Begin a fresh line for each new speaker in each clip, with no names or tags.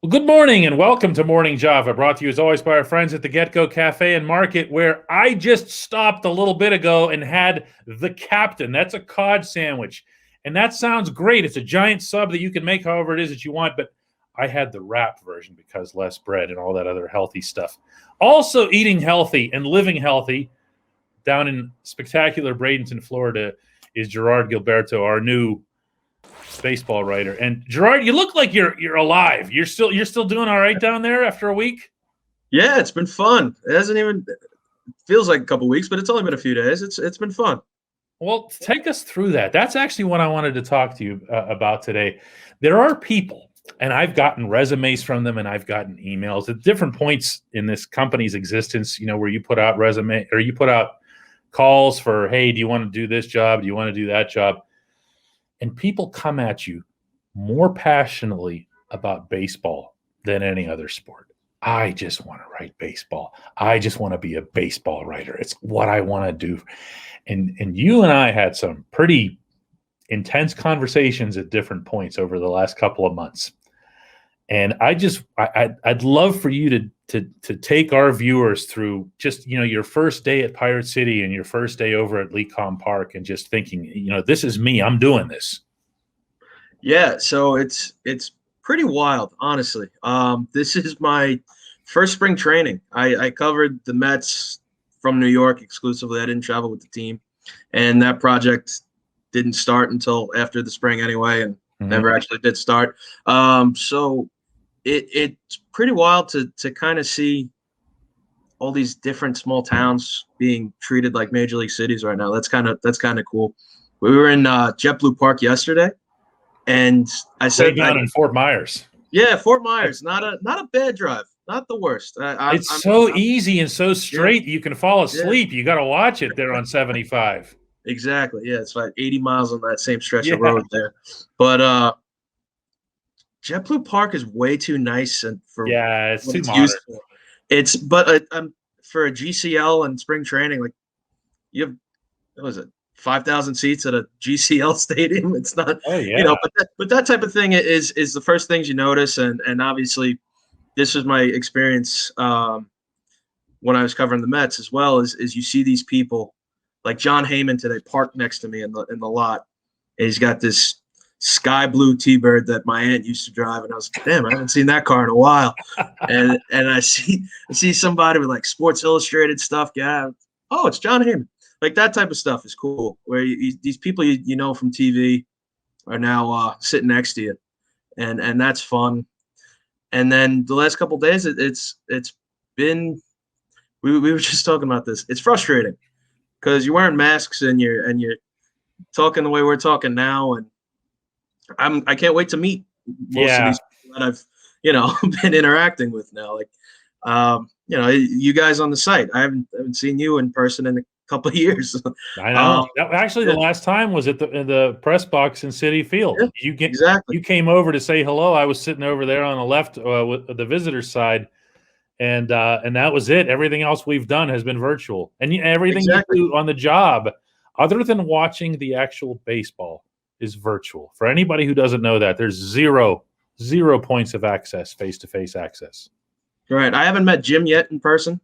Well, good morning and welcome to Morning Java, brought to you as always by our friends at the Get-Go Cafe and Market, where I just stopped a little bit ago and had the Captain. That's a cod sandwich. And that sounds great. It's a giant sub that you can make however it is that you want, but I had the wrap version because less bread and all that other healthy stuff. Also eating healthy and living healthy down in spectacular Bradenton, Florida is Gerard Gilberto, our new baseball writer. And Gerard, you look like you're alive. You're still doing all right down there after a week?
Yeah, it's been fun. It hasn't even feels like a couple weeks, but it's only been a few days. It's been fun.
Well, take us through that. That's actually what I wanted to talk to you about today. There are people, and I've gotten resumes from them, and I've gotten emails at different points in this company's existence, where you put out resume or you put out calls for, hey, do you want to do this job? Do you want to do that job? And people come at you more passionately about baseball than any other sport. I just want to write baseball. I just want to be a baseball writer. It's what I want to do. And you and I had some pretty intense conversations at different points over the last couple of months. And I'd love for you to take our viewers through just, your first day at Pirate City and your first day over at Lecom Park and just thinking, this is me. I'm doing this.
Yeah, so it's pretty wild, honestly. This is my first spring training. I covered the Mets from New York exclusively. I didn't travel with the team, and that project didn't start until after the spring anyway, and never actually did start. So it's pretty wild to kind of see all these different small towns being treated like major league cities right now. That's kind of cool. We were in JetBlue Park yesterday, and I said
down in Fort Myers.
Yeah, Fort Myers, not a bad drive. Not the worst.
It's so easy and so straight. Yeah. You can fall asleep. Yeah. You got to watch it there on 75.
Exactly. Yeah, it's like 80 miles on that same stretch of road there. But JetBlue Park is way too nice and for
it's too modern.
For a GCL and spring training, like you have, what was it, 5,000 seats at a GCL stadium? It's not, but that type of thing is the first things you notice, and obviously. This was my experience when I was covering the Mets as well. Is you see these people like John Heyman today parked next to me in the lot, and he's got this sky blue T-Bird that my aunt used to drive, and I was like, damn, I haven't seen that car in a while. and I see somebody with like Sports Illustrated stuff. Yeah, oh, it's John Heyman. Like that type of stuff is cool. Where these people you know from TV are now sitting next to you, and that's fun. And then the last couple of days, it's been. We were just talking about this. It's frustrating because you're wearing masks and you're talking the way we're talking now, and I can't wait to meet most of these people that I've been interacting with now. Like you guys on the site. I haven't seen you in person in a couple of years.
I know. Actually, the last time was at the press box in Citi Field.
Yeah,
exactly. You came over to say hello. I was sitting over there on the left with the visitor's side, and that was it. Everything else we've done has been virtual, and everything you do on the job, other than watching the actual baseball, is virtual. For anybody who doesn't know that, there's zero points of access, face-to-face access.
Right. I haven't met Jim yet in person.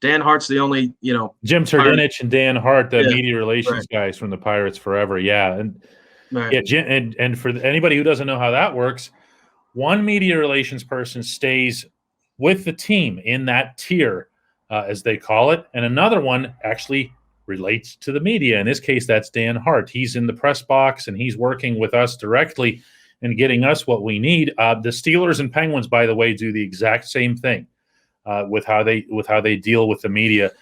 Dan Hart's the only,
Jim Turdinich and Dan Hart, the media relations guys from the Pirates forever. Yeah. And Jim, and for anybody who doesn't know how that works, one media relations person stays with the team in that tier, as they call it. And another one actually relates to the media. In this case, that's Dan Hart. He's in the press box and he's working with us directly and getting us what we need. The Steelers and Penguins, by the way, do the exact same thing. With how they deal with the media.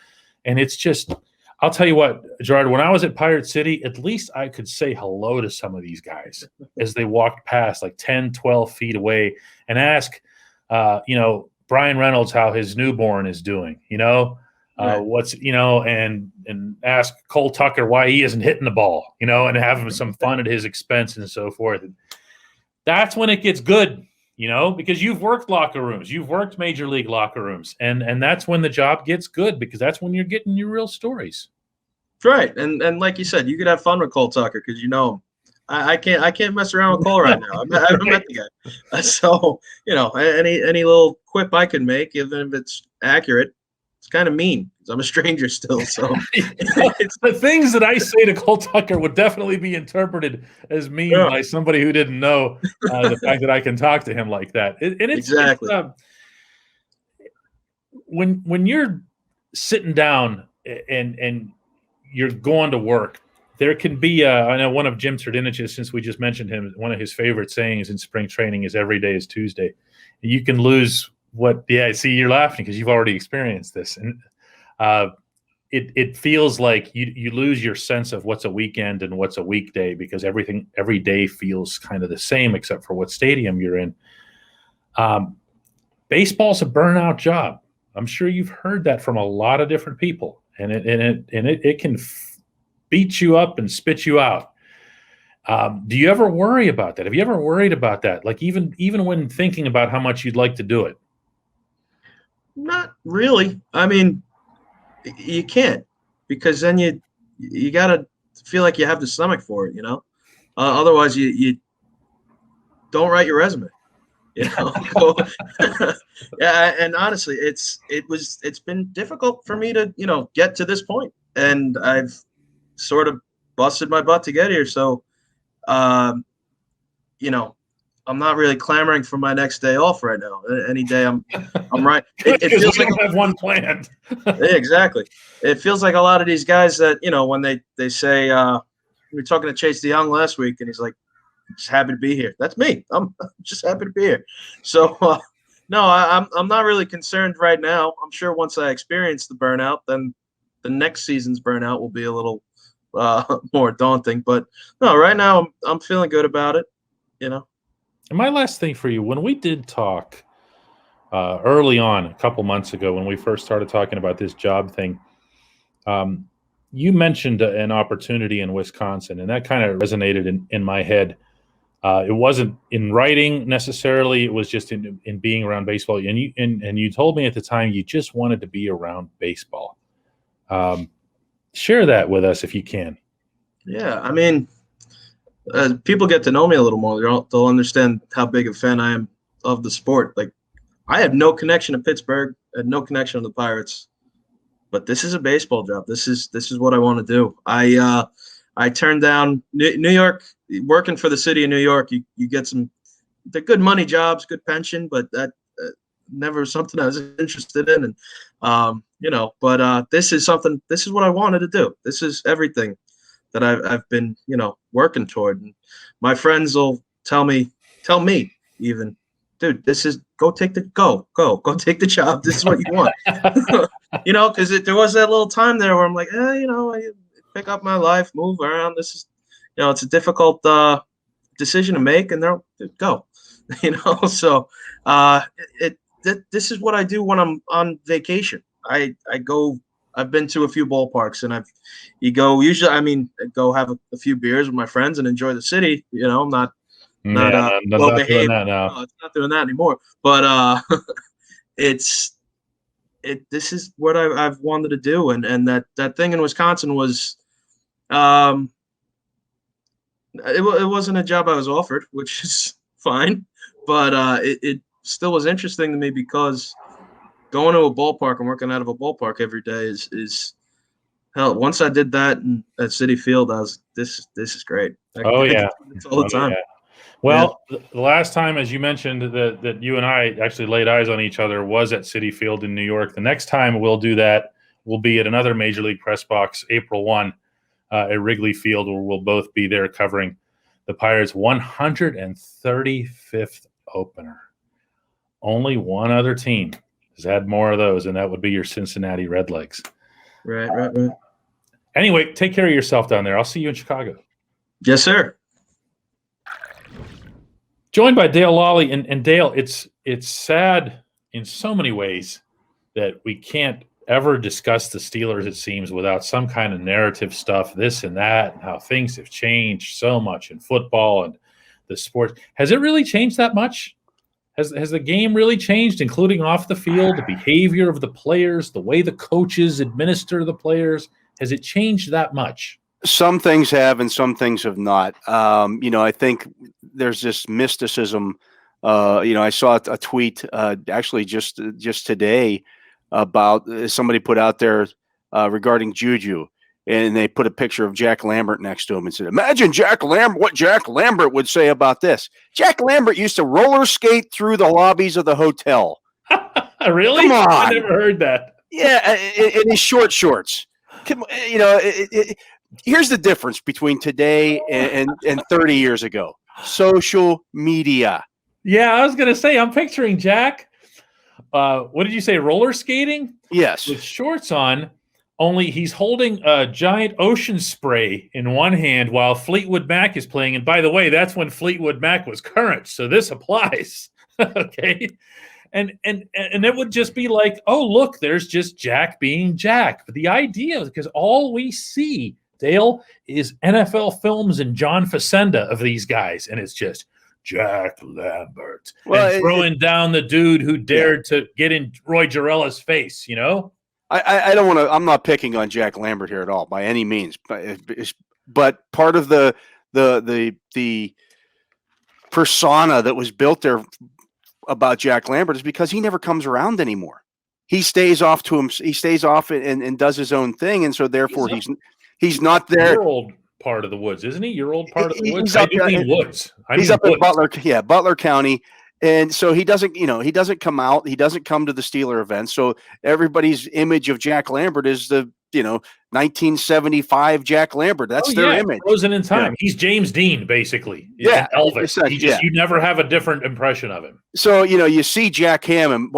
And it's just, I'll tell you what, Gerard, when I was at Pirate City, at least I could say hello to some of these guys as they walked past like 10, 12 feet away and ask, Brian Reynolds how his newborn is doing, what's, and ask Cole Tucker why he isn't hitting the ball, and have some fun at his expense and so forth. And that's when it gets good. Because you've worked locker rooms, you've worked major league locker rooms, and that's when the job gets good because that's when you're getting your real stories.
Right, and like you said, you could have fun with Cole Tucker because you know him. I can't mess around with Cole right now. I haven't met the guy, so any little quip I can make, even if it's accurate, it's kind of mean because I'm a stranger still. So
the things that I say to Cole Tucker would definitely be interpreted as mean by somebody who didn't know the fact that I can talk to him like that. And it's
exactly
when you're sitting down and you're going to work. There can be, I know one of Jim Turdinich's, since we just mentioned him, one of his favorite sayings in spring training is every day is Tuesday. You can lose see, you're laughing because you've already experienced this. And it feels like you lose your sense of what's a weekend and what's a weekday because every day feels kind of the same except for what stadium you're in. Baseball's a burnout job. I'm sure you've heard that from a lot of different people, and it can beat you up and spit you out. Do you ever worry about that? Have you ever worried about that? Like even when thinking about how much you'd like to do it?
Not really. I mean, you can't, because then you gotta feel like you have the stomach for it, otherwise you don't write your resume, yeah. And honestly, it's been difficult for me to get to this point, and I've sort of busted my butt to get here. So, I'm not really clamoring for my next day off right now. Any day I'm right. It feels like
I don't have one planned.
Exactly. It feels like a lot of these guys that, when they say, we were talking to Chase DeYoung last week and he's like, just happy to be here. That's me. I'm just happy to be here. So, no, I'm not really concerned right now. I'm sure once I experience the burnout, then the next season's burnout will be a little more daunting. But no, right now I'm feeling good about it, And
my last thing for you, when we did talk early on a couple months ago, when we first started talking about this job thing, you mentioned an opportunity in Wisconsin, and that kind of resonated in my head. It wasn't in writing necessarily; it was just in being around baseball. And you told me at the time you just wanted to be around baseball. Share that with us if you can.
Yeah, I mean, as people get to know me a little more, they'll understand how big a fan I am of the sport. Like, I have no connection to Pittsburgh, I had no connection to the Pirates, but this is a baseball job. This is what I want to do. I turned down New York, working for the city of New York. You get they're good money jobs, good pension, but that never something I was interested in. And but this is what I wanted to do. This is everything that I've been, working toward. And my friends will tell me even, dude, go take the job. This is what you want. Because there was that little time there where I'm like, I pick up my life, move around. This is, it's a difficult decision to make, and they'll go, So this is what I do when I'm on vacation. I go. I've been to a few ballparks, and I go have a few beers with my friends and enjoy the city. I'm not well behaved. No, it's not doing that anymore. But this is what I've wanted to do, and that thing in Wisconsin was, it wasn't a job I was offered, which is fine, but it still was interesting to me because going to a ballpark and working out of a ballpark every day is hell. Once I did that at Citi Field, I was this is great.
All the
time.
Yeah. Well, the last time, as you mentioned, that you and I actually laid eyes on each other was at Citi Field in New York. The next time we'll do that will be at another Major League Press Box, April 1, at Wrigley Field, where we'll both be there covering the Pirates' 135th opener. Only one other team has had more of those, and that would be your Cincinnati Redlegs.
Right.
Anyway, take care of yourself down there. I'll see you in Chicago.
Yes, sir.
Joined by Dale Lolley. And Dale, it's sad in so many ways that we can't ever discuss the Steelers, it seems, without some kind of narrative stuff, this and that, and how things have changed so much in football and the sport. Has it really changed that much? Has the game really changed, including off the field, the behavior of the players, the way the coaches administer the players? Has it changed that much?
Some things have, and some things have not. I think there's this mysticism. I saw a tweet actually just today about somebody put out there regarding Juju, and they put a picture of Jack Lambert next to him and said, "Imagine what Jack Lambert would say about this." Jack Lambert used to roller skate through the lobbies of the hotel.
Really?
Come on.
I never heard that.
Yeah, in his short shorts. Here's the difference between today and 30 years ago. Social media.
Yeah, I was going to say, I'm picturing Jack. What did you say? Roller skating?
Yes.
With shorts on, only he's holding a giant ocean spray in one hand while Fleetwood Mac is playing. And by the way, that's when Fleetwood Mac was current. So this applies. Okay. And it would just be like, oh, look, there's just Jack being Jack. But the idea, because all we see, Dale, is NFL films and John Facenda of these guys. And it's just Jack Lambert. And throwing down the dude who dared to get in Roy Girella's face,
I don't want to, I'm not picking on Jack Lambert here at all by any means. But part of the persona that was built there about Jack Lambert is because he never comes around anymore. He stays off and does his own thing, and so therefore he's not there.
Your old part of the woods, isn't he? Your old part of the woods.
He's up in Butler County, and so he doesn't come out. He doesn't come to the Steeler events. So everybody's image of Jack Lambert is the 1975 Jack Lambert. That's their image.
Frozen in time. Yeah. He's James Dean, basically. Elvis. You never have a different impression of him.
So, you see Jack Ham, and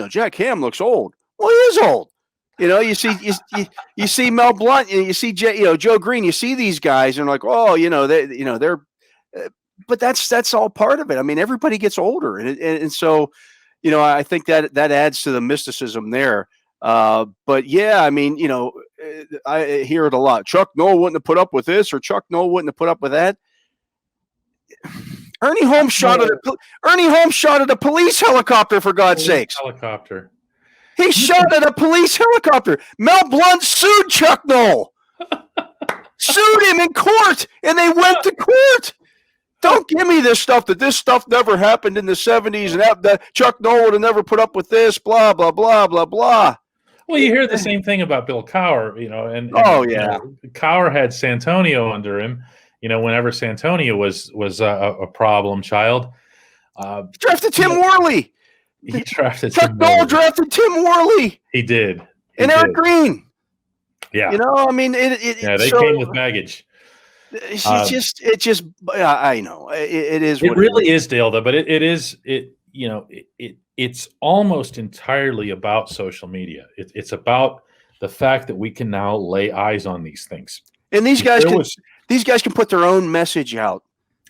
Jack Ham looks old. Well, he is old. You see Mel Blount, you see Joe Green, you see these guys, and like, they're, but that's all part of it. I mean, everybody gets older, and so, I think that adds to the mysticism there. But yeah, I mean, I hear it a lot. Chuck Noll wouldn't have put up with this, or Chuck Noll wouldn't have put up with that. Ernie Holmes shot at a police helicopter, for God's sakes.
Helicopter.
He shot at a police helicopter. Mel Blount sued Chuck Noll. Sued him in court, and they went to court. Don't give me this stuff that this stuff never happened in the 70s, and that Chuck Noll would have never put up with this, blah, blah, blah, blah, blah.
Well, you hear the same thing about Bill Cowher, and Cowher had Santonio under him, whenever Santonio was a problem child.
Drafted Tim Worley.
He drafted
Chuck Noll drafted Tim Worley.
He did.
Eric Green.
Yeah.
I mean,
they came with baggage.
I know it is.
It really is, Dale, though, but it's almost entirely about social media. It's about the fact that we can now lay eyes on these things.
And these guys can put their own message out.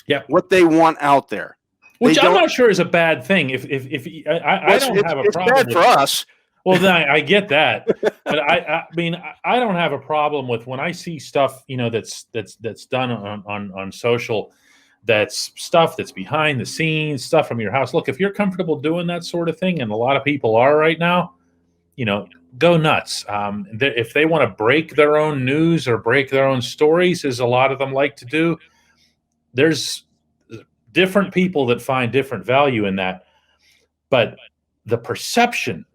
Yeah.
What they want out there.
Which I'm not sure is a bad thing. If I don't have a problem. It's
bad for us.
Well, then I get that, but I mean, I don't have a problem with when I see stuff, that's done on social, that's stuff that's behind the scenes, stuff from your house. Look, if you're comfortable doing that sort of thing, and a lot of people are right now, go nuts. If they want to break their own news or break their own stories, as a lot of them like to do, there's different people that find different value in that. But the perception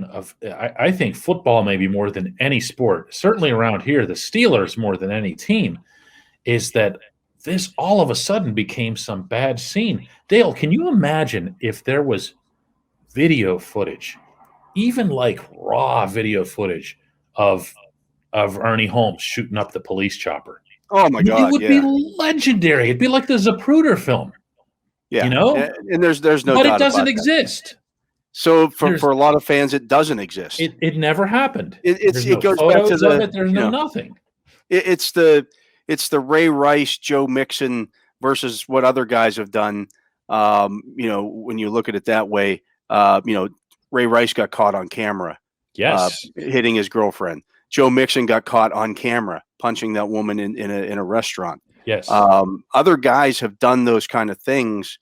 of, I think football maybe more than any sport, certainly around here, the Steelers more than any team, is that this all of a sudden became some bad scene. Dale, can you imagine if there was video footage, even like raw video footage of Ernie Holmes shooting up the police chopper?
Oh my God!
It would be legendary. It'd be like the Zapruder film.
Yeah, and there's no.
But
doubt
it doesn't
about
exist.
That. So for a lot of fans, it doesn't exist.
It never happened.
It goes back to the.
There's nothing.
It's the Ray Rice, Joe Mixon versus what other guys have done. When you look at it that way, Ray Rice got caught on camera.
Yes,
hitting his girlfriend. Joe Mixon got caught on camera punching that woman in a restaurant.
Yes.
Other guys have done those kind of things.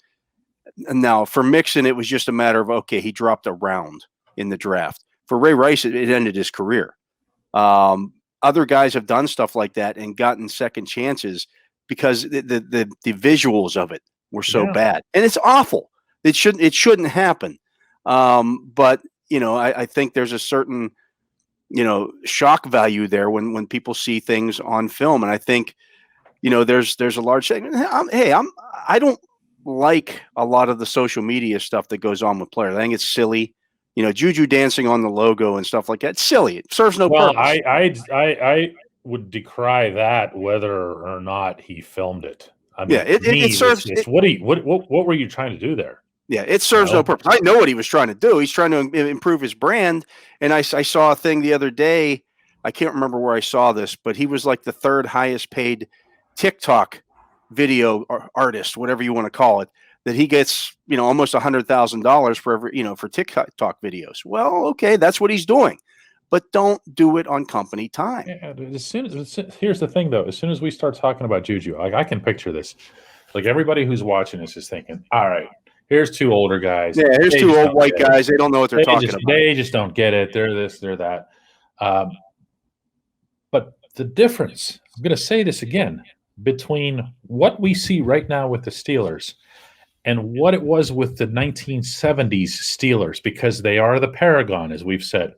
Now, for Mixon, it was just a matter of, okay, he dropped a round in the draft. For Ray Rice, it ended his career. other guys have done stuff like that and gotten second chances because the visuals of it were so bad, and it's awful. It shouldn't happen. But I think there's a certain shock value there when people see things on film, and I think there's a large segment. I don't like a lot of the social media stuff that goes on with players. I think it's silly. Juju dancing on the logo and stuff like that. It's silly. It serves no purpose.
I would decry that whether or not he filmed it. I mean,
it serves.
What were you trying to do there?
Yeah, it serves no purpose. I know what he was trying to do. He's trying to improve his brand. And I saw a thing the other day. I can't remember where I saw this, but he was like the third highest paid TikTok video artist, whatever you want to call it, that he gets, almost $100,000 for every, for TikTok videos. Well, okay, that's what he's doing, but don't do it on company time.
Yeah, here's the thing though, as soon as we start talking about Juju, I can picture this. Like everybody who's watching this is thinking, all right, here's two older guys.
Yeah, here's two old white guys. They don't know what they're talking about.
They just don't get it. They're this, they're that. But the difference, I'm going to say this again, between what we see right now with the Steelers and what it was with the 1970s Steelers, because they are the paragon, as we've said.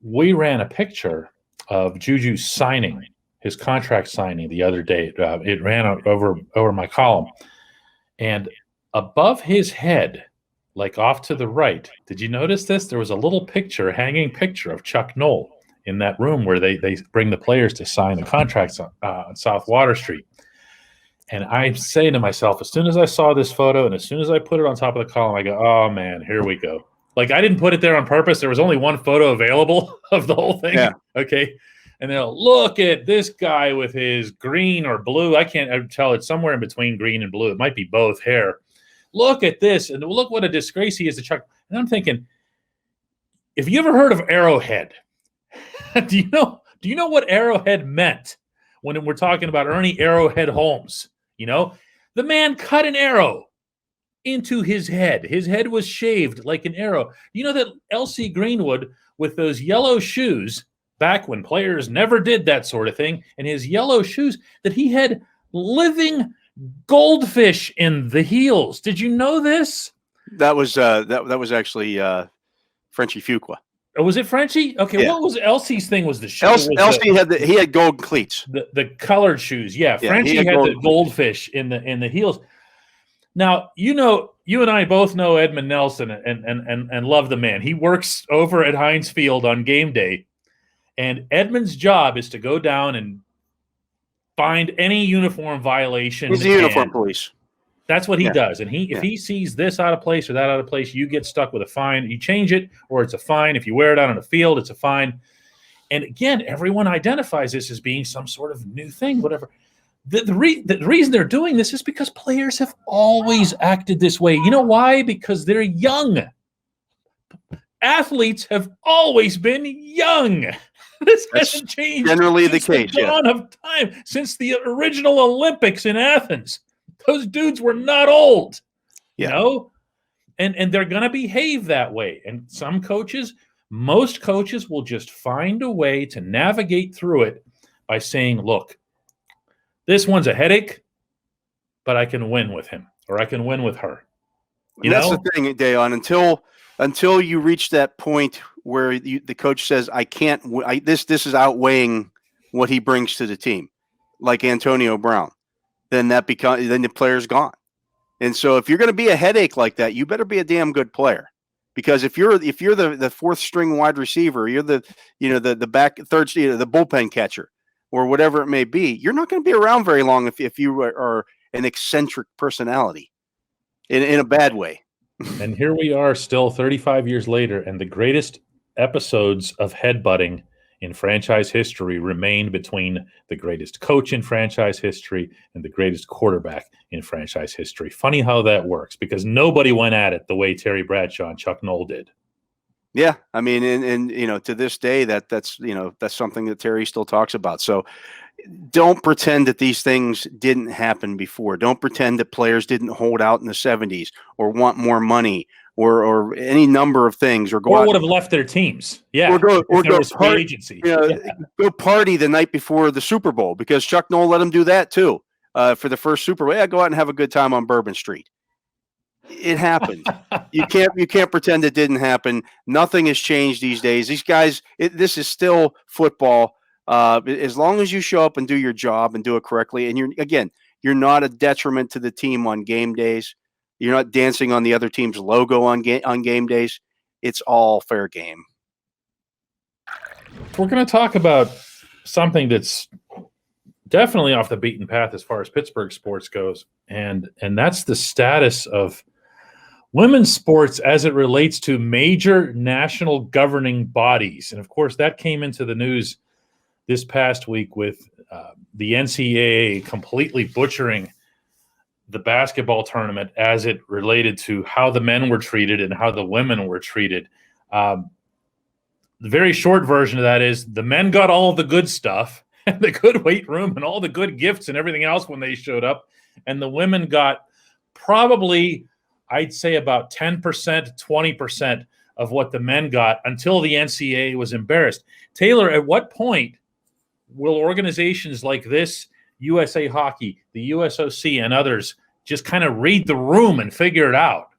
We ran a picture of Juju signing, his contract signing the other day. It ran over my column. And above his head, like off to the right, did you notice this? There was a little hanging picture of Chuck Noll in that room where they bring the players to sign the contracts on South Water Street. And I'm saying to myself, as soon as I saw this photo and as soon as I put it on top of the column, I go, oh, man, here we go. Like, I didn't put it there on purpose. There was only one photo available of the whole thing. Yeah. Okay. And they'll look at this guy with his green or blue. I can't tell. It's somewhere in between green and blue. It might be both hair. Look at this. And look what a disgrace he is to Chuck. And I'm thinking, if you ever heard of Arrowhead, do you know what Arrowhead meant when we're talking about Ernie Arrowhead Holmes? The man cut an arrow into his head. His head was shaved like an arrow. You know that L.C. Greenwood with those yellow shoes, back when players never did that sort of thing, and his yellow shoes, that he had living goldfish in the heels. Did you know this?
That was actually Frenchie Fuqua.
Oh, was it Frenchie? Okay, yeah. What was Elsie's thing? Was the shoe?
Elsie had gold cleats.
The colored shoes. Yeah, Frenchie had the goldfish in the heels. Now, you and I both know Edmund Nelson and love the man. He works over at Heinz Field on game day, and Edmund's job is to go down and find any uniform violation.
He's the uniform police.
That's what he does. And if he sees this out of place or that out of place, you get stuck with a fine. You change it, or it's a fine. If you wear it out on the field, it's a fine. And again, everyone identifies this as being some sort of new thing, whatever. The reason they're doing this is because players have always acted this way. You know why? Because they're young. Athletes have always been young. This hasn't changed.
Generally the case.
The dawn of time, since the original Olympics in Athens. Those dudes were not old, and they're going to behave that way. And most coaches will just find a way to navigate through it by saying, look, this one's a headache, but I can win with him or I can win with her.
That's the thing, Dejan, until you reach that point where the coach says, I can't, this is outweighing what he brings to the team, like Antonio Brown. Then the player's gone. And so if you're going to be a headache like that, you better be a damn good player. Because if you're the fourth string wide receiver, you're the back third, the bullpen catcher or whatever it may be, you're not going to be around very long if you are an eccentric personality in a bad way.
And here we are still 35 years later, and the greatest episodes of headbutting in franchise history remained between the greatest coach in franchise history and the greatest quarterback in franchise history. Funny how that works, because nobody went at it the way Terry Bradshaw and Chuck Noll did.
Yeah, I mean, and to this day, that's something that Terry still talks about. So don't pretend that these things didn't happen before. Don't pretend that players didn't hold out in the 70s or want more money or any number of things, or
would have left their teams. Yeah.
Or go
free agency.
Go party the night before the Super Bowl, because Chuck Noll let them do that too. For the first Super Bowl, go out and have a good time on Bourbon Street. It happened. You can't pretend it didn't happen. Nothing has changed these days. These guys, this is still football. As long as you show up and do your job and do it correctly, and you're not a detriment to the team on game days. You're not dancing on the other team's logo on game days. It's all fair game.
We're going to talk about something that's definitely off the beaten path as far as Pittsburgh sports goes, and that's the status of women's sports as it relates to major national governing bodies. And of course, that came into the news this past week with the NCAA completely butchering the basketball tournament as it related to how the men were treated and how the women were treated. The very short version of that is the men got all of the good stuff and the good weight room and all the good gifts and everything else when they showed up. And the women got probably, I'd say, about 10%, 20% of what the men got until the NCAA was embarrassed. Taylor, at what point will organizations like this, USA Hockey, the USOC, and others just kind of read the room and figure it out?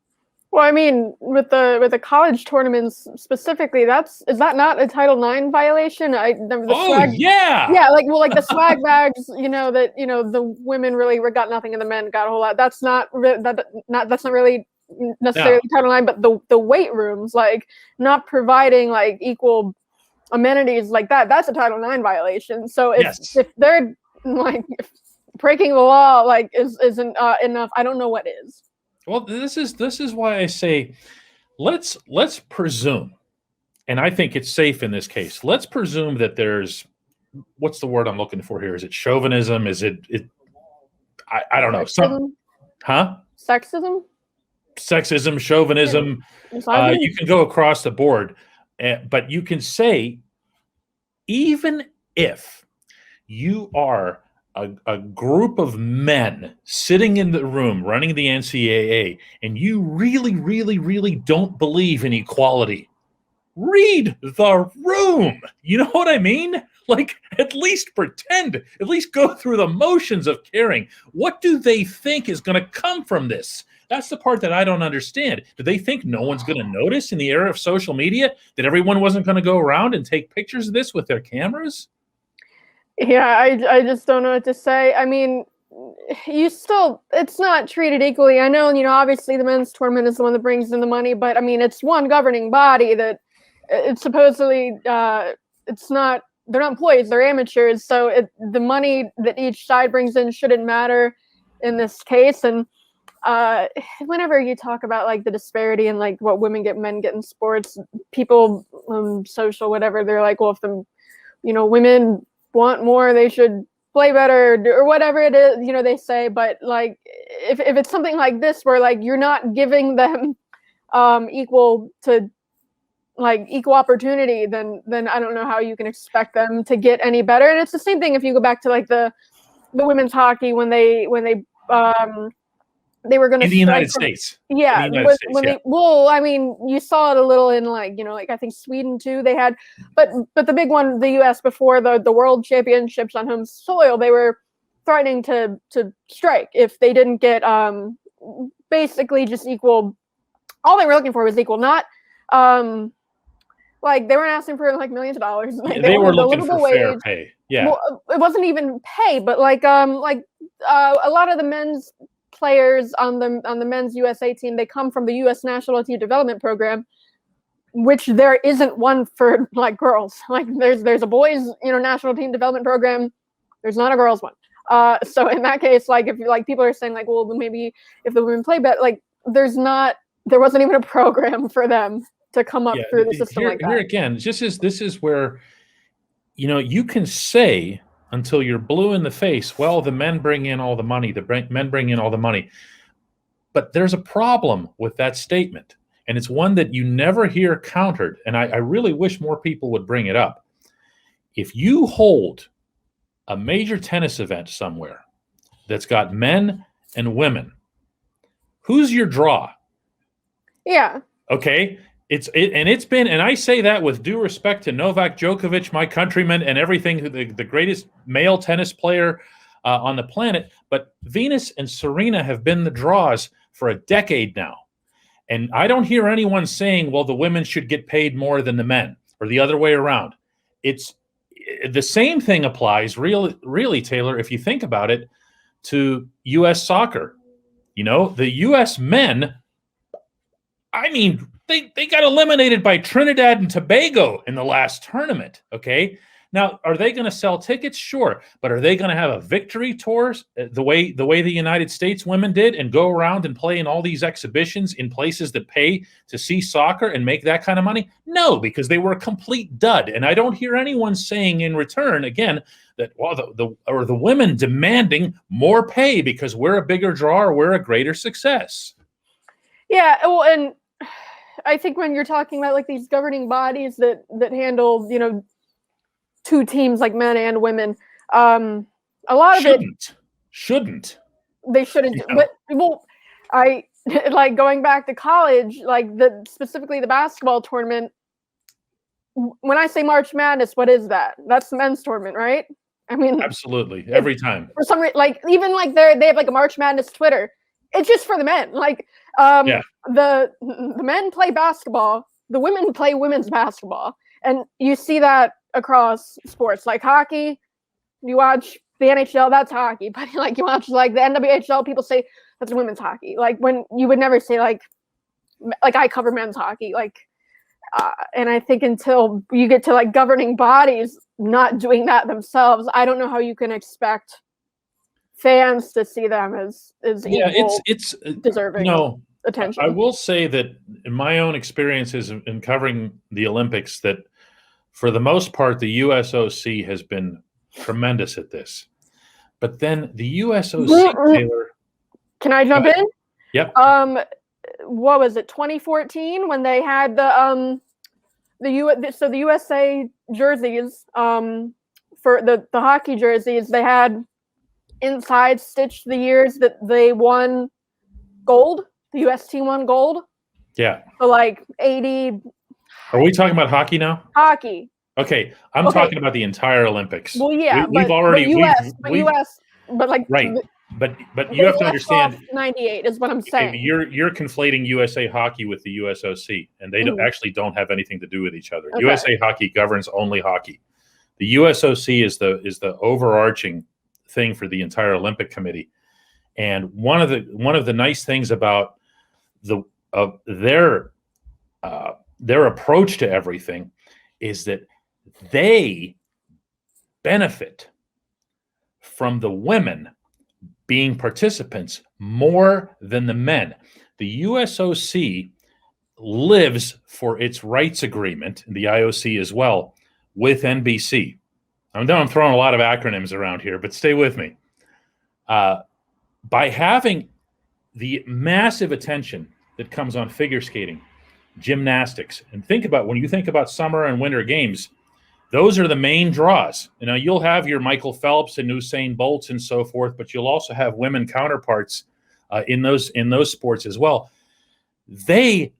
Well, I mean, with the college tournaments specifically, is that not a Title IX violation? Yeah, like the swag bags, that the women really got nothing and the men got a whole lot. That's not really necessarily Title IX, but the weight rooms, like not providing like equal amenities like that's a Title IX violation. So if they're like breaking the law, like isn't enough, I don't know what is.
Well, this is why I say let's presume, and I think it's safe in this case. Let's presume that there's, what's the word I'm looking for here? Is it chauvinism? Is it I don't know.
Sexism?
Sexism, chauvinism. You can go across the board, but you can say, even if you are a group of men sitting in the room running the NCAA, and you really, really, really don't believe in equality, read the room. You know what I mean? Like, at least pretend, at least go through the motions of caring. What do they think is going to come from this? That's the part that I don't understand. Do they think no one's going to notice in the era of social media, that everyone wasn't going to go around and take pictures of this with their cameras?
Yeah, I just don't know what to say. I mean, it's not treated equally. I know, obviously the men's tournament is the one that brings in the money, but I mean, it's one governing body that it's supposedly, it's not, they're not employees, they're amateurs. So the money that each side brings in shouldn't matter in this case. And whenever you talk about like the disparity and like what women get, men get in sports, people, social, whatever, they're like, well, if the, women want more, they should play better or whatever it is, they say. But like if it's something like this where like you're not giving them equal opportunity, then I don't know how you can expect them to get any better. And it's the same thing if you go back to like the women's hockey when they were going to
in the United States.
Yeah. I mean, you saw it a little in like I think Sweden too. They had, but the big one, the U.S. before the World Championships on home soil, they were threatening to strike if they didn't get basically just equal. All they were looking for was equal, not like they weren't asking for like millions of dollars. Like,
they were looking for fair pay. Yeah.
Well, it wasn't even pay, but like a lot of the men's players on the men's USA team, they come from the U.S. National Team Development Program, which there isn't one for like girls. Like there's a boys national team development program, there's not a girls one. So in that case, like if like people are saying like, well, maybe if the women play better, like there wasn't even a program for them to come up through the system like that.
Here again, this is where you can say, until you're blue in the face, well, the men bring in all the money. Men bring in all the money. But there's a problem with that statement, and it's one that you never hear countered, and I really wish more people would bring it up. If you hold a major tennis event somewhere that's got men and women, who's your draw?
Yeah.
Okay. It's been, and I say that with due respect to Novak Djokovic, my countryman, and everything, the greatest male tennis player on the planet. But Venus and Serena have been the draws for a decade now. And I don't hear anyone saying, well, the women should get paid more than the men, or the other way around. It's the same thing applies, really, Taylor, if you think about it, to U.S. soccer. You know, the U.S. men, I mean, they got eliminated by Trinidad and Tobago in the last tournament, okay? Now, are they going to sell tickets? Sure. But are they going to have a victory tour the way the United States women did and go around and play in all these exhibitions in places that pay to see soccer and make that kind of money? No, because they were a complete dud. And I don't hear anyone saying in return, again, that the women demanding more pay because we're a bigger draw or we're a greater success. Yeah,
well, and I think when you're talking about like these governing bodies that handle, you know, two teams like men and women, a lot of it
shouldn't.
They shouldn't. Yeah. But well, I like going back to college, like specifically the basketball tournament. When I say March Madness, what is that? That's the men's tournament, right? I mean,
absolutely, every time.
For some reason, like even like they have like a March Madness Twitter. It's just for the men. Like the men play basketball, the women play women's basketball, and you see that across sports. Like hockey, you watch the NHL, that's hockey, but like you watch like the NWHL, people say that's women's hockey. Like when you would never say like I cover men's hockey. Like and I think until you get to like governing bodies not doing that themselves, I don't know how you can expect fans to see them as equal, it's deserving attention.
I will say that in my own experiences in covering the Olympics, that for the most part, the USOC has been tremendous at this. But then the USOC, Taylor.
Can I jump in?
Yep.
What was it? 2014 when they had the USA jerseys for the hockey jerseys, they had inside stitched the years that they won gold. The US team won gold.
Yeah.
So like 80.
Are we talking about hockey now?
Hockey.
Okay, I'm talking about the entire Olympics.
Well, yeah,
but you have to understand.
98 is what I'm saying.
You're conflating USA Hockey with the USOC, and they actually don't have anything to do with each other. Okay. USA Hockey governs only hockey. The USOC is the overarching thing for the entire Olympic Committee, and one of the nice things about their approach to everything is that they benefit from the women being participants more than the men. The USOC lives for its rights agreement, and the IOC as well, with NBC. I know I'm throwing a lot of acronyms around here, but stay with me. By having the massive attention that comes on figure skating, gymnastics, and when you think about summer and winter games, those are the main draws. You know, you'll have your Michael Phelps and Usain Bolts and so forth, but you'll also have women counterparts in those sports as well. They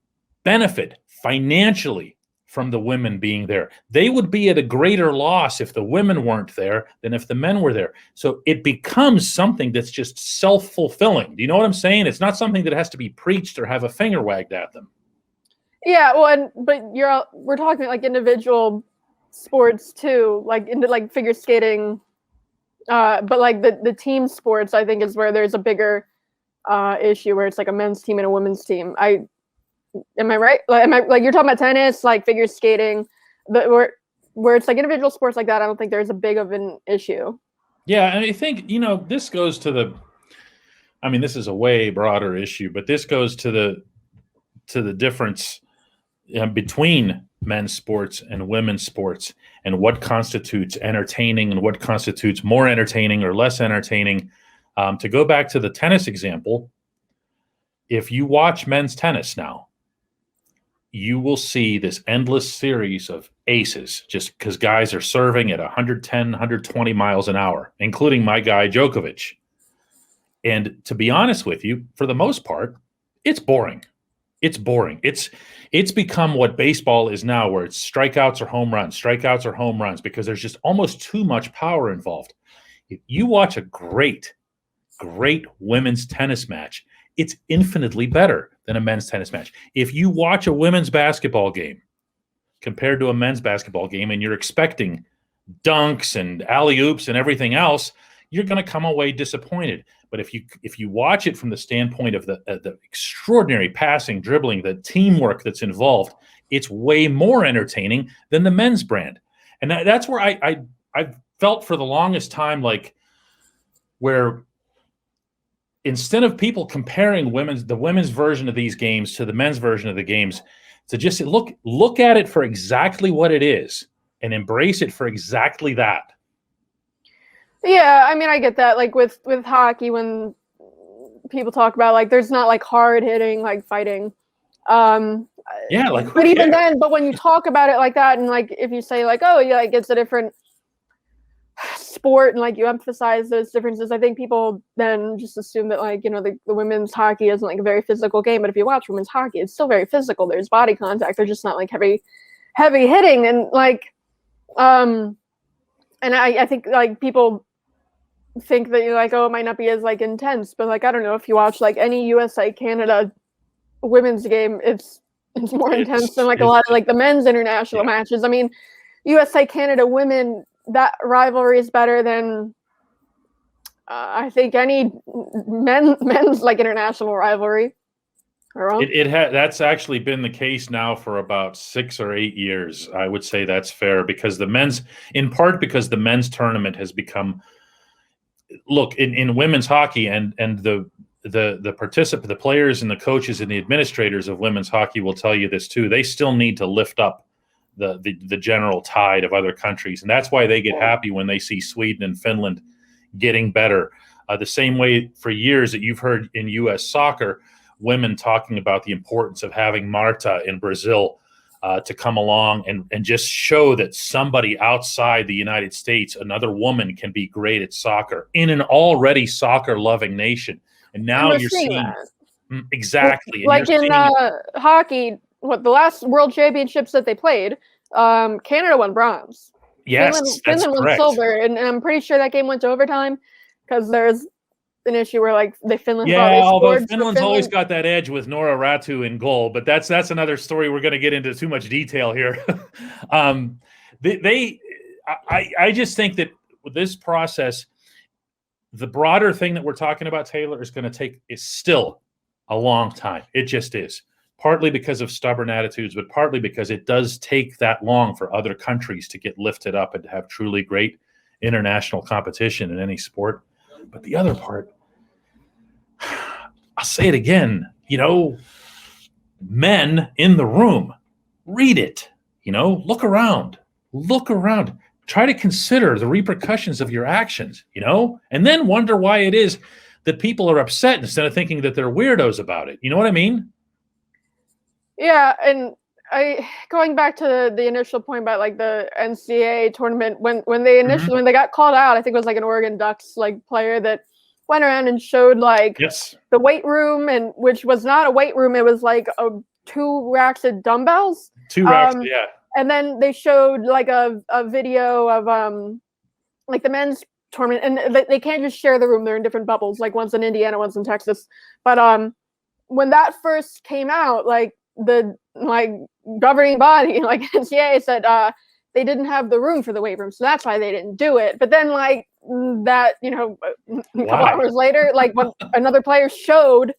benefit financially from the women being there. They would be at a greater loss if the women weren't there than if the men were there. So it becomes something that's just self-fulfilling. Do you know what I'm saying? It's not something that has to be preached or have a finger wagged at them.
Yeah, well, but we're talking like individual sports too, like into like figure skating, but like the team sports, I think is where there's a bigger issue where it's like a men's team and a women's team. Am I right? Like you're talking about tennis, like figure skating, but where it's like individual sports like that, I don't think there's a big of an issue.
Yeah, and I think this goes to this is a way broader issue, but this goes to the difference between men's sports and women's sports, and what constitutes entertaining and what constitutes more entertaining or less entertaining. To go back to the tennis example, if you watch men's tennis now, you will see this endless series of aces just because guys are serving at 110, 120 miles an hour, including my guy Djokovic. And to be honest with you, for the most part, it's boring. It's boring. It's become what baseball is now, where it's strikeouts or home runs, because there's just almost too much power involved. If you watch a great women's tennis match, it's infinitely better than a men's tennis match. If you watch a women's basketball game compared to a men's basketball game and you're expecting dunks and alley-oops and everything else, you're going to come away disappointed. But if you watch it from the standpoint of the extraordinary passing, dribbling, the teamwork that's involved, it's way more entertaining than the men's brand. And that's where I felt for the longest time, like, where instead of people comparing the women's version of these games to the men's version of the games, to just look at it for exactly what it is and embrace it for exactly that.
Yeah, I mean, I get that. Like with hockey, when people talk about, like, there's not like hard hitting, like fighting.
Yeah, like,
but even then, but when you talk about it like that, and like if you say like, oh yeah, like it's a different sport, and like you emphasize those differences, I think people then just assume that, like, you know, the women's hockey isn't like a very physical game. But if you watch women's hockey, it's still very physical. There's body contact. They're just not like heavy hitting, and like, and I think like people think that you're like, oh, it might not be as like intense, but like, I don't know, if you watch like any USA Canada women's game, it's more intense than like a lot of like the men's international matches. I mean, USA Canada women, that rivalry is better than I think any men's like international rivalry.
That's actually been the case now for about 6 or 8 years. I would say that's fair, because in part because the men's tournament has become, look, in women's hockey, and the players and the coaches and the administrators of women's hockey will tell you this too. They still need to lift up the general tide of other countries, and that's why they get happy when they see Sweden and Finland getting better. The same way for years that you've heard in U.S. soccer, women talking about the importance of having Marta in Brazil to come along and just show that somebody outside the United States, another woman, can be great at soccer in an already soccer-loving nation. And now you're seeing that. Exactly.
Like in hockey, the last World Championships that they played, Canada won bronze.
Yes,
Finland won silver, and I'm pretty sure that game went to overtime, because there's an issue where like Finland.
Yeah, although Finland's always got that edge with Nora Ratu in goal, but that's another story. We're going to get into too much detail here. I just think that with this process, the broader thing that we're talking about, Taylor, is still a long time. It just is. Partly because of stubborn attitudes, but partly because it does take that long for other countries to get lifted up and to have truly great international competition in any sport. But the other part, I'll say it again, men in the room, read it, look around, try to consider the repercussions of your actions, and then wonder why it is that people are upset instead of thinking that they're weirdos about it. You know what I mean?
Yeah, and going back to the initial point about like the NCAA tournament, when they initially when they got called out, I think it was like an Oregon Ducks like player that went around and showed like the weight room, and which was not a weight room, it was like 2 racks of dumbbells.
2 racks, yeah.
And then they showed like a video of like the men's tournament, and they can't just share the room, they're in different bubbles, like one's in Indiana, one's in Texas. But when that first came out, like the governing body, like NCAA, said they didn't have the room for the weight room, so that's why they didn't do it. But then like that, a couple hours later, like when another player showed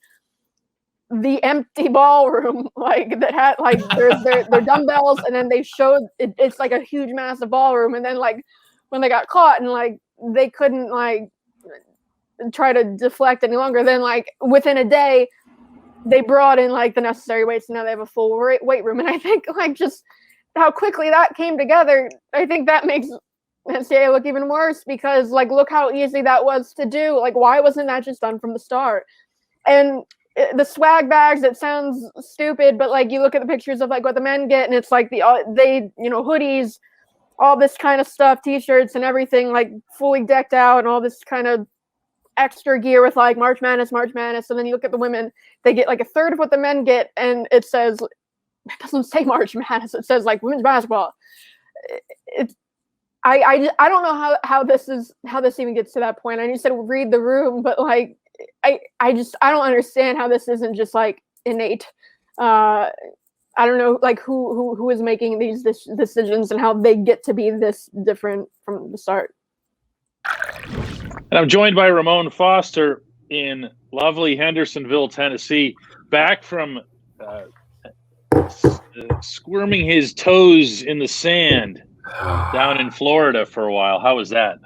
the empty ballroom, like that had like their dumbbells, and then they showed it's like a huge massive ballroom, and then like when they got caught and like they couldn't like try to deflect any longer, then like within a day they brought in like the necessary weights, and now they have a full weight room. And I think like just how quickly that came together, I think that makes NCAA look even worse, because like look how easy that was to do. Like why wasn't that just done from the start? And the swag bags, it sounds stupid, but like you look at the pictures of like what the men get, and it's like hoodies, all this kind of stuff, t-shirts and everything, like fully decked out, and all this kind of extra gear with like March Madness, and then you look at the women, they get like a third of what the men get, and it doesn't say March Madness, it says like women's basketball. I don't know how this even gets to that point. I know you said read the room, but like I don't understand how this isn't just like innate. I don't know like who is making these decisions and how they get to be this different from the start.
And I'm joined by Ramon Foster in lovely Hendersonville, Tennessee, back from squirming his toes in the sand down in Florida for a while. How was that?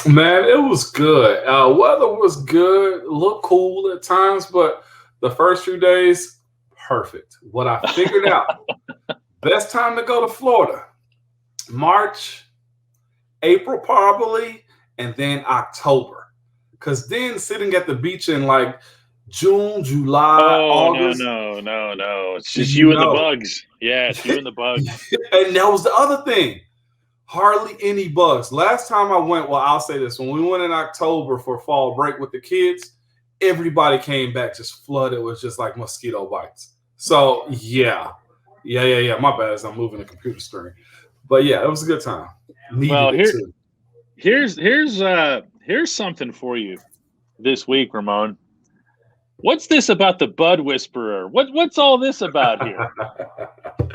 Man, it was good. Weather was good, looked cool at times, but the first few days, perfect. What I figured out, best time to go to Florida, March, April probably, and then October. Because then sitting at the beach in like June, July, August.
No. It's just you and the bugs. Yeah, it's you and the bugs.
And that was the other thing. Hardly any bugs. Last time I went, well, I'll say this. When we went in October for fall break with the kids, everybody came back just flooded with just like mosquito bites. So, yeah. My bad as I'm moving the computer screen. But, yeah, it was a good time.
Well, here's something for you this week, Ramon. What's this about the Bud Whisperer? What's all this about here?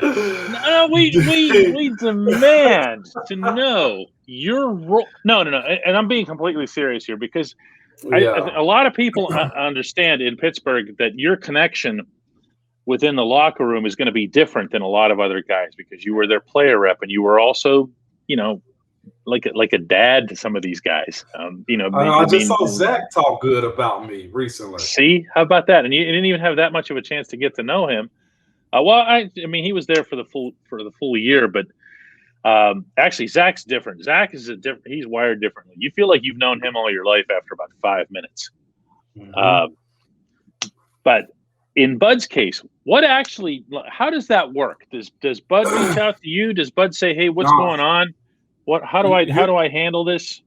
No, we demand to know your role. No, and I'm being completely serious here because a lot of people understand in Pittsburgh that your connection within the locker room is going to be different than a lot of other guys because you were their player rep and you were also, like a dad to some of these guys.
I just saw Zach talk good about me recently.
See, how about that? And you didn't even have that much of a chance to get to know him. I mean, he was there for the full year, but actually, Zach's different. Zach is he's wired differently. You feel like you've known him all your life after about 5 minutes. Mm-hmm. But in Bud's case, how does that work? Does Bud reach out to you? Does Bud say, "Hey, what's going on? How do I handle this?"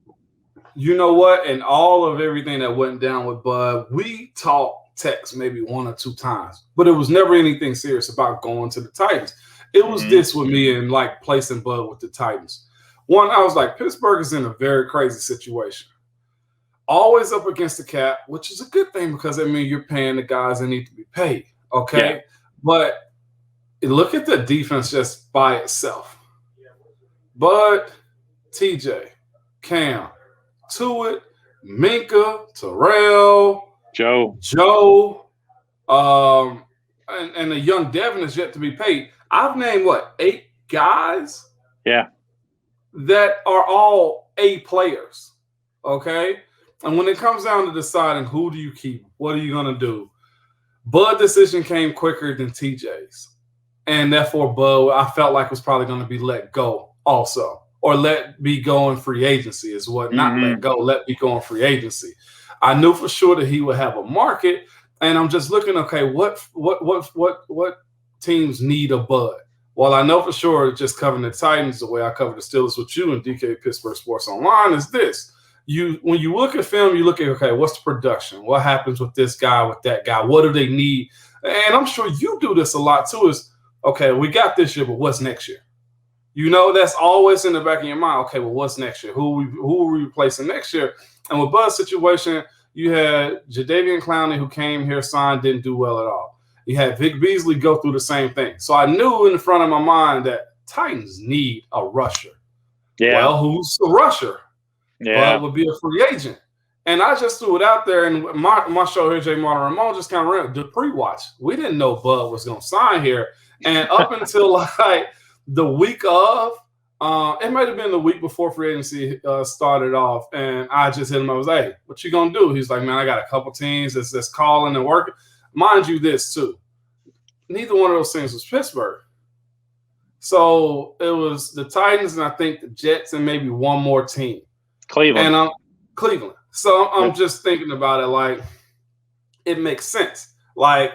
You know what? And all of everything that went down with Bud, we talked text maybe 1 or 2 times, but it was never anything serious about going to the Titans. It was this with me and like placing Bud with the Titans. One, I was like, Pittsburgh is in a very crazy situation. Always up against the cap, which is a good thing because I mean you're paying the guys that need to be paid. Okay. Yeah. But look at the defense just by itself. Bud, TJ, Cam, Tuitt, Minka, Terrell, Joe, and the young Devin is yet to be paid. I've named 8 guys?
Yeah.
That are all A players. Okay. And when it comes down to deciding who do you keep, what are you gonna do? Bud's decision came quicker than TJ's. And therefore Bud, I felt like was probably gonna be let go also. Or let me go in free agency is what, not let go, let me go in free agency. I knew for sure that he would have a market, and I'm just looking, okay, what teams need a Bud? Well, I know for sure just covering the Titans the way I cover the Steelers with you and DK Pittsburgh Sports Online is this. When you look at film, you look at, okay, what's the production? What happens with this guy, with that guy? What do they need? And I'm sure you do this a lot too is, okay, we got this year, but what's next year? That's always in the back of your mind. Okay, well, what's next year? Who are we replacing next year? And with Bud's situation, you had Jadeveon Clowney who came here, signed, didn't do well at all. You had Vic Beasley go through the same thing. So I knew in the front of my mind that Titans need a rusher. Yeah. Well, who's the rusher? Yeah. Bud would be a free agent. And I just threw it out there. And my show here, J. Martin Ramon, just kind of ran the pre-watch. We didn't know Bud was going to sign here. And up until like the week of, it might have been the week before free agency started off, and I just hit him. I was like, hey, what you going to do? He's like, man, I got a couple teams that's calling and working. Mind you this, too. Neither one of those things was Pittsburgh. So it was the Titans and I think the Jets and maybe one more team.
Cleveland.
Cleveland. So I'm just thinking about it like it makes sense. Like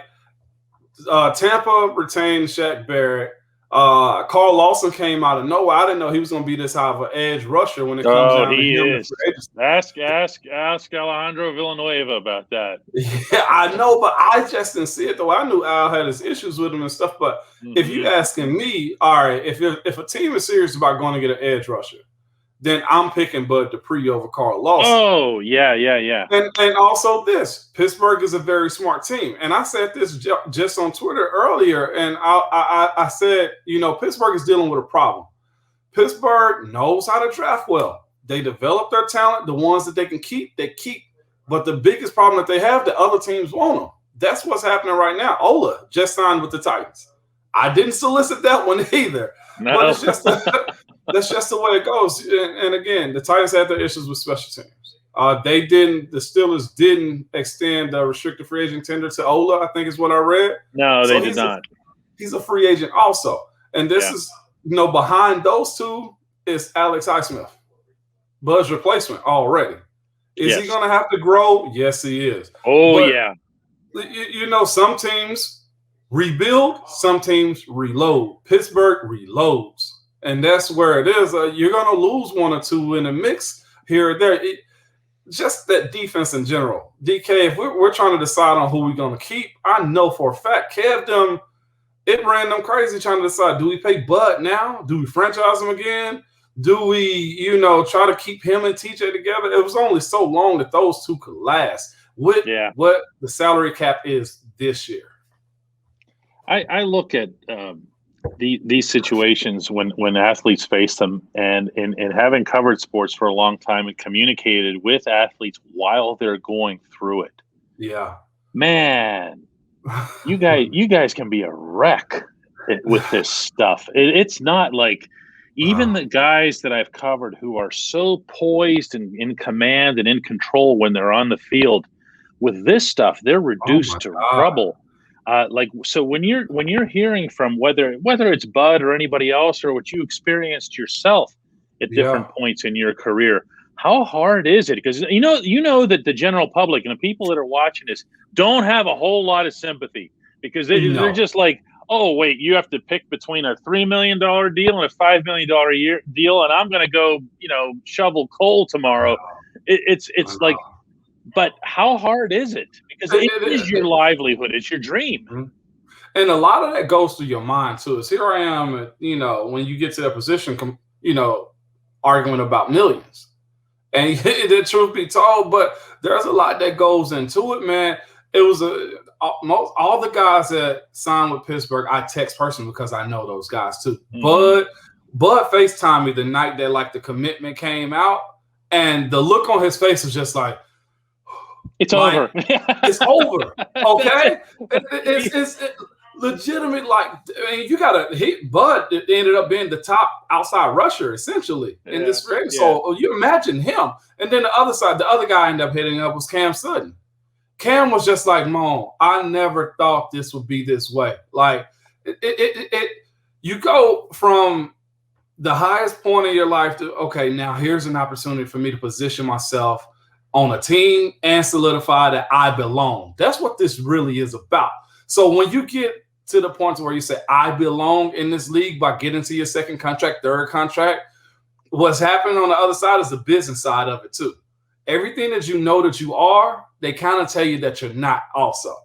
Tampa retained Shaq Barrett. Carl Lawson came out of nowhere. I didn't know he was going to be this high of an edge rusher when it comes down to him.
Ask Alejandro Villanueva about that.
Yeah, I know, but I just didn't see it though. I knew Al had his issues with him and stuff. But if you asking me, all right, if a team is serious about going to get an edge rusher, then I'm picking Bud Dupree over Carl Lawson.
Oh, yeah.
And also this, Pittsburgh is a very smart team. And I said this just on Twitter earlier, and I said, Pittsburgh is dealing with a problem. Pittsburgh knows how to draft well. They develop their talent. The ones that they can keep, they keep. But the biggest problem that they have, the other teams want them. That's what's happening right now. Ola just signed with the Titans. I didn't solicit that one either.
No.
But it's just that's just the way it goes. And again, the Titans had their issues with special teams. The Steelers didn't extend the restricted free agent tender to Ola, I think is what I read.
No, they did not.
He's a free agent also. And this is, behind those two is Alex Highsmith, Bud's replacement already. Is he going to have to grow? Yes, he is.
Oh,
but,
yeah.
Some teams rebuild, some teams reload. Pittsburgh reloads. And that's where it is. You're going to lose one or two in the mix here or there. Just that defense in general. DK, if we're trying to decide on who we're going to keep, I know for a fact, it ran them crazy trying to decide, do we pay Bud now? Do we franchise him again? Do we, try to keep him and TJ together? It was only so long that those two could last with what the salary cap is this year.
I look at these situations when athletes face them, and having covered sports for a long time and communicated with athletes while they're going through it.
Yeah,
man, you guys can be a wreck with this stuff. It's not like even the guys that I've covered who are so poised and in command and in control when they're on the field with this stuff, they're reduced to rubble. So when you're hearing from whether it's Bud or anybody else or what you experienced yourself at different points in your career, how hard is it? Because you know that the general public and the people that are watching this don't have a whole lot of sympathy because they're just like, oh wait, you have to pick between a $3 million deal and a $5 million a year deal, and I'm going to go shovel coal tomorrow. It's like. But how hard is it? Because it is your livelihood. It's your dream.
And a lot of that goes through your mind, too. Is here I am, when you get to that position, arguing about millions. And the truth be told, but there's a lot that goes into it, man. It was all the guys that signed with Pittsburgh, I text personally because I know those guys, too. Bud FaceTimed me the night that, the commitment came out. And the look on his face was just like,
it's over.
It's over. Okay, it's legitimate. You got to hit Bud. It ended up being the top outside rusher essentially in this race. So you imagine him, and then the other side, the other guy ended up hitting up was Cam Sutton. Cam was just like, "Mom, I never thought this would be this way." You go from the highest point of your life to okay, now here's an opportunity for me to position myself on a team and solidify that I belong. That's what this really is about. So when you get to the point where you say, I belong in this league by getting to your second contract, third contract, what's happening on the other side is the business side of it too. Everything that you know that you are, they kind of tell you that you're not also.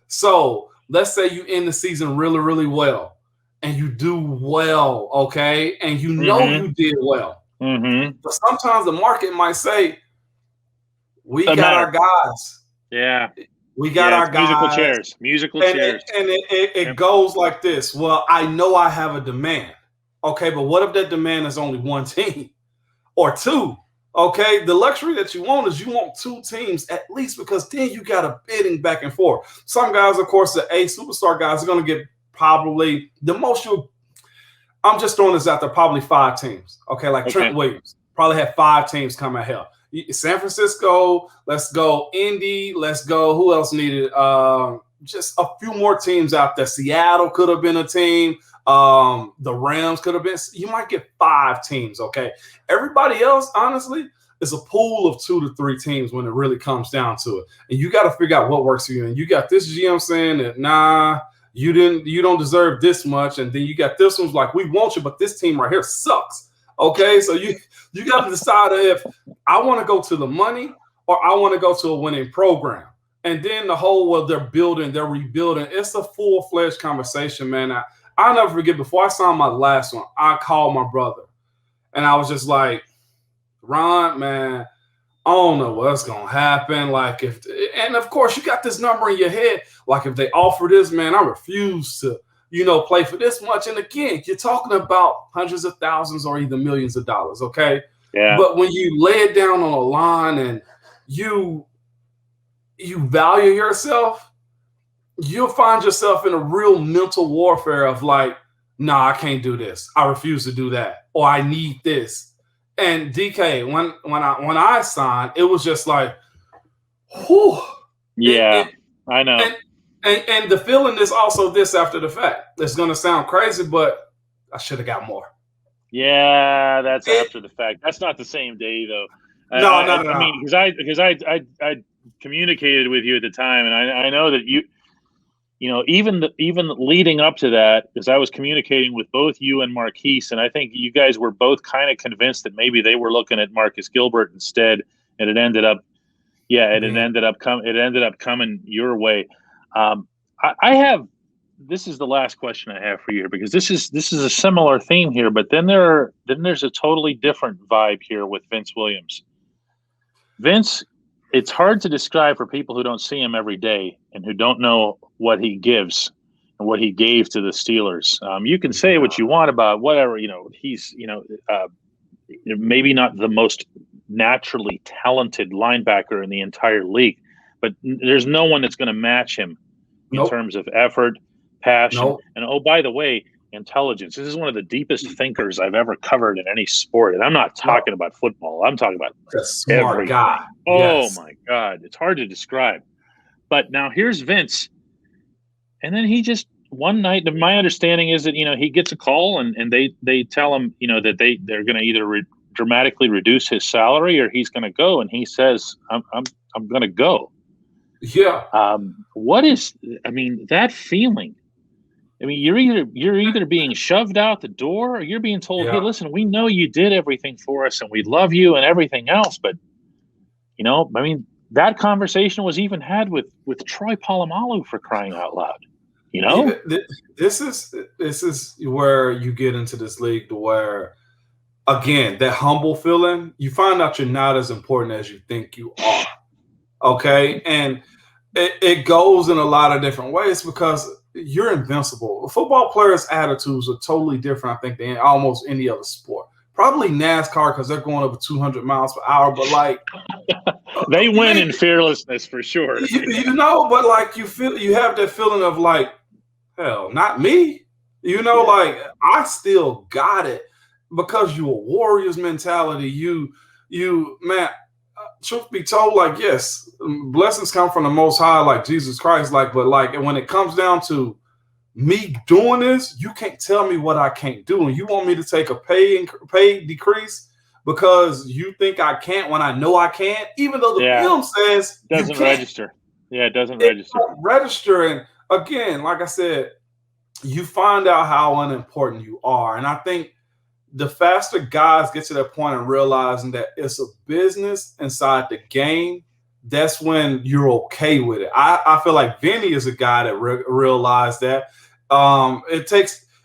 So let's say you end the season really, really well and you do well, okay? And you know you did well. But sometimes the market might say, we got our guys.
Yeah.
We got our
guys. Musical chairs.
And it goes like this. Well, I know I have a demand. Okay, but what if that demand is only one team or two? Okay, the luxury that you want is you want two teams at least because then you got a bidding back and forth. Some guys, of course, the A superstar guys are going to get probably the most I'm just throwing this out there, probably 5 teams. Okay, Trent Williams probably had 5 teams come at hell. San Francisco, let's go. Indy, let's go. Who else needed? Just a few more teams out there. Seattle could have been a team. The Rams could have been. You might get 5 teams, okay? Everybody else, honestly, is a pool of 2 to 3 teams when it really comes down to it. And you got to figure out what works for you. And you got this GM saying that, nah, You don't deserve this much. And then you got this one's like, we want you, but this team right here sucks. Okay, so you got to decide if I want to go to the money or I want to go to a winning program. And then the whole, they're building, they're rebuilding. It's a full-fledged conversation, man. I'll never forget, before I signed my last one, I called my brother. And I was just like, Ron, man, I don't know what's going to happen. Like, and of course, you got this number in your head. Like, if they offer this, man, I refuse to, play for this much. And again, you're talking about hundreds of thousands or even millions of dollars, okay?
Yeah.
But when you lay it down on a line and you value yourself, you'll find yourself in a real mental warfare of like, nah, I can't do this. I refuse to do that. Or I need this. And DK, when I signed, it was just like, whew.
Yeah, I know.
And the feeling is also this after the fact. It's going to sound crazy, but I should have got more.
Yeah, that's after the fact. That's not the same day, though.
No.
I mean, because I communicated with you at the time, and I know that even leading up to that, because I was communicating with both you and Marquise, and I think you guys were both kind of convinced that maybe they were looking at Marcus Gilbert instead, and it ended up coming your way. This is the last question I have for you here, because this is a similar theme here, but then there's a totally different vibe here with Vince Williams. Vince, it's hard to describe for people who don't see him every day and who don't know what he gives and what he gave to the Steelers. You can say what you want about whatever, he's, maybe not the most naturally talented linebacker in the entire league, but there's no one that's going to match him in terms of effort, passion, and oh, by the way, intelligence. This is one of the deepest thinkers I've ever covered in any sport, and I'm not talking about football. I'm talking about
a smart guy.
Oh my God, it's hard to describe. But now here's Vince, and then he just one night. My understanding is that he gets a call, and they tell him that they're going to either dramatically reduce his salary or he's going to go, and he says, I'm going to go.
Yeah.
What is? I mean, that feeling. I mean, you're either being shoved out the door or you're being told, hey, listen, we know you did everything for us and we love you and everything else. But, I mean, that conversation was even had with Troy Polamalu, for crying out loud,
Yeah, this is where you get into this league to where, again, that humble feeling, you find out you're not as important as you think you are. Okay. And it goes in a lot of different ways because you're invincible. Football players' attitudes are totally different, I think, than almost any other sport. Probably NASCAR because they're going over 200 miles per hour, but like
they win in fearlessness for sure.
But like you have that feeling of like, hell, not me. Like I still got it because you're a Warriors mentality. You man. Truth be told, like, yes, blessings come from the Most High, like Jesus Christ, but when it comes down to me doing this, you can't tell me what I can't do, and you want me to take a pay decrease because you think I can't when I know I can't, even though the film says
it doesn't register. Yeah, it doesn't register.
Register, and again, like I said, you find out how unimportant you are, and I think the faster guys get to that point and realizing that it's a business inside the game, that's when you're okay with it. I feel like Vinny is a guy that realized that.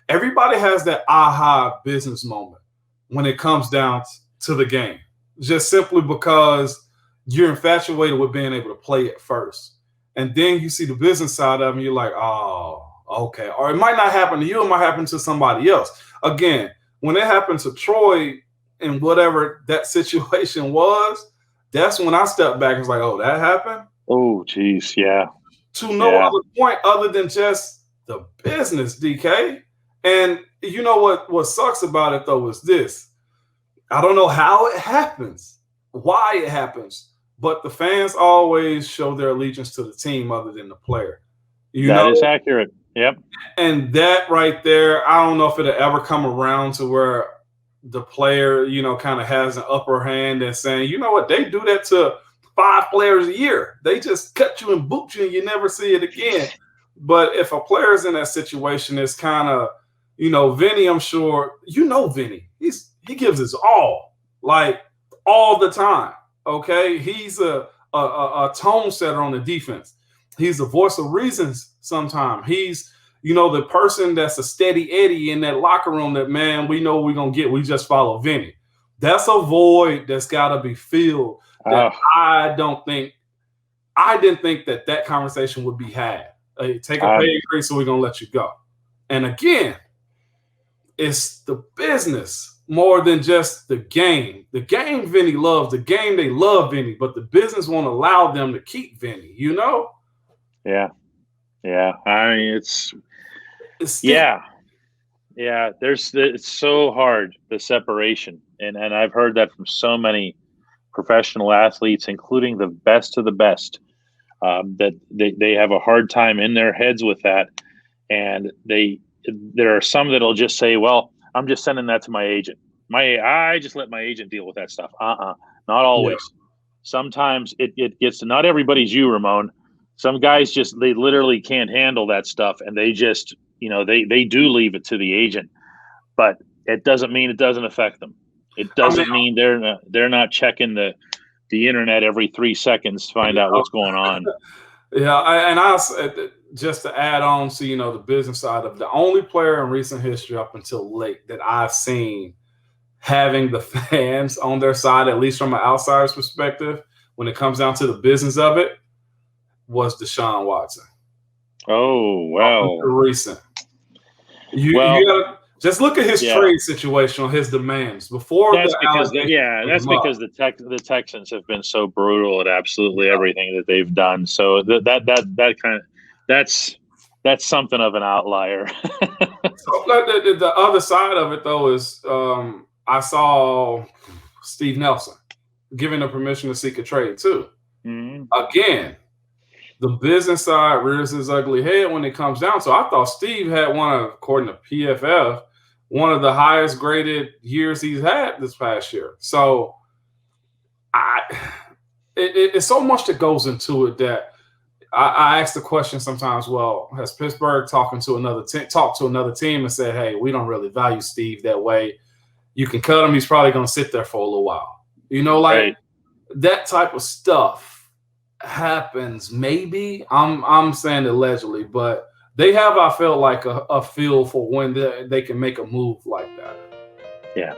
Everybody has that aha business moment when it comes down to the game, just simply because you're infatuated with being able to play it first. And then you see the business side of it and you're like, oh, okay. Or it might not happen to you. It might happen to somebody else. Again, when it happened to Troy and whatever that situation was, that's when I stepped back and was like, oh, that happened?
Oh, geez, yeah.
To no other point other than just the business, DK. And you know what sucks about it, though, is this. I don't know how it happens, why it happens, but the fans always show their allegiance to the team other than the player.
That is accurate. Yep.
And that right there, I don't know if it'll ever come around to where the player, kind of has an upper hand and saying, you know what, they do that to 5 players a year. They just cut you and boot you and you never see it again. But if a player's in that situation, it's kind of, Vinny, I'm sure, Vinny, he gives his all, like all the time. Okay. He's a tone setter on the defense. He's the voice of reasons sometimes. He's, the person that's a steady Eddie in that locker room that, man, we know we're going to get. We just follow Vinny. That's a void that's got to be filled. That I didn't think that conversation would be had. Hey, take a pay increase, so we're going to let you go. And again, it's the business more than just the game. The game Vinny loves. The game, they love Vinny, but the business won't allow them to keep Vinny,
Yeah. Yeah. I mean, it's yeah. It's so hard, the separation. And I've heard that from so many professional athletes, including the best of the best, that they have a hard time in their heads with that. And there are some that'll just say, well, I'm just sending that to my agent. I just let my agent deal with that stuff. Not always. Yeah. Sometimes it gets to, not everybody's you, Ramon. Some guys they literally can't handle that stuff, and they just, they do leave it to the agent. But it doesn't mean it doesn't affect them. It doesn't mean they're not checking the internet every 3 seconds to find out what's going on.
Yeah, I just to add on to the business side of the only player in recent history up until late that I've seen having the fans on their side, at least from an outsider's perspective, when it comes down to the business of it, was Deshaun Watson.
Oh, well.
Recent. You gotta just look at his trade situation on his demands before.
That's because the Texans have been so brutal at absolutely everything that they've done. So that's something of an outlier.
So the other side of it, though, is I saw Steve Nelson giving them permission to seek a trade too. Mm-hmm. Again, the business side rears his ugly head when it comes down. So I thought Steve had according to PFF, one of the highest graded years he's had this past year. So it's so much that goes into it that I ask the question sometimes, well, has Pittsburgh talked to another team and said, hey, we don't really value Steve that way. You can cut him. He's probably going to sit there for a little while. Right. That type of stuff happens. Maybe I'm saying allegedly, but they have, I feel like, a feel for when they can make a move like that.
Yeah.